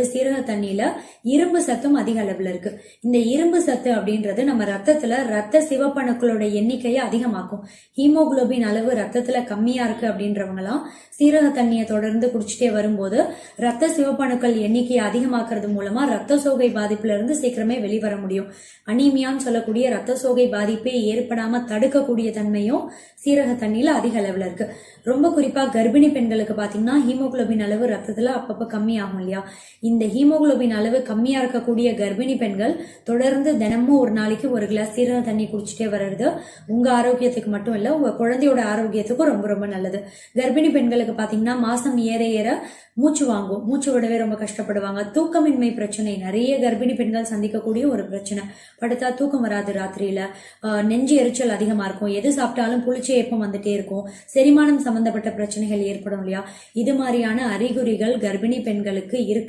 சீரக தண்ணியில இரும்பு சத்தும் அதிக அளவுல இருக்கு. இந்த இரும்பு சத்து அப்படின்றது நம்ம ரத்தத்துல ரத்த சிவப்பணுக்களோட எண்ணிக்கையை அதிகமாக்கும். ஹீமோகுளோபின் அளவு ரத்தத்துல கம்மியா இருக்கு அப்படின்றவங்க எல்லாம் சீரக தண்ணியை தொடர்ந்து குடிச்சிட்டே வரும்போது ரத்த சிவப்பணுக்கள் எண்ணிக்கையை அதிகமாக்குறது மூலமா ரத்த சோகை பாதிப்புல இருந்து சீக்கிரமே வெளிவர முடியும். அனீமியான்னு சொல்லக்கூடிய ரத்த சோகை பாதிப்பே ஏற்படாம தடுக்கக்கூடிய தன்மையும் சீரக தண்ணியில அதிக அளவுல இருக்கு. ரொம்ப குறிப்பா கர்ப்பிணி பெண்களுக்கு பாத்தீங்கன்னா ஹீமோகுளோபின் அளவு ரத்தத்துல அப்பப்ப கம்மியாகும் இல்லையா? இந்த ஹீமோகுளோபின் அளவு கம்மியா இருக்கக்கூடிய கர்ப்பிணி பெண்கள் தொடர்ந்து தினமும் ஒரு நாளைக்கு ஒரு கிளாஸ் சீரக தண்ணி குடிச்சிட்டே வர்றது உங்க ஆரோக்கியத்துக்கு மட்டும் இல்ல, உங்க குழந்தையோட ஆரோக்கியத்துக்கும் ரொம்ப ரொம்ப நல்லது. கர்ப்பிணி பெண்களுக்கு பாத்தீங்கன்னா மாசம் ஏற ஏற மூச்சு வாங்கும், மூச்சு விடவே ரொம்ப கஷ்டப்படுவாங்க. தூக்கமின்மை பிரச்சனை நிறைய கர்ப்பிணி பெண்கள் சந்திக்கக்கூடிய ஒரு பிரச்சனை. படுத்தா தூக்கம் வராது, ராத்திரியில நெஞ்சு எரிச்சல் அதிகமா இருக்கும், எது சாப்பிட்டாலும் புளிச்சே ஏப்பம் வந்துட்டே இருக்கும், செரிமானம் சம்பந்தப்பட்ட பிரச்சனைகள் ஏற்படும் இல்லையா? இது மாதிரியான அறிகுறிகள் கர்ப்பிணி பெண்களுக்கு இருக்கு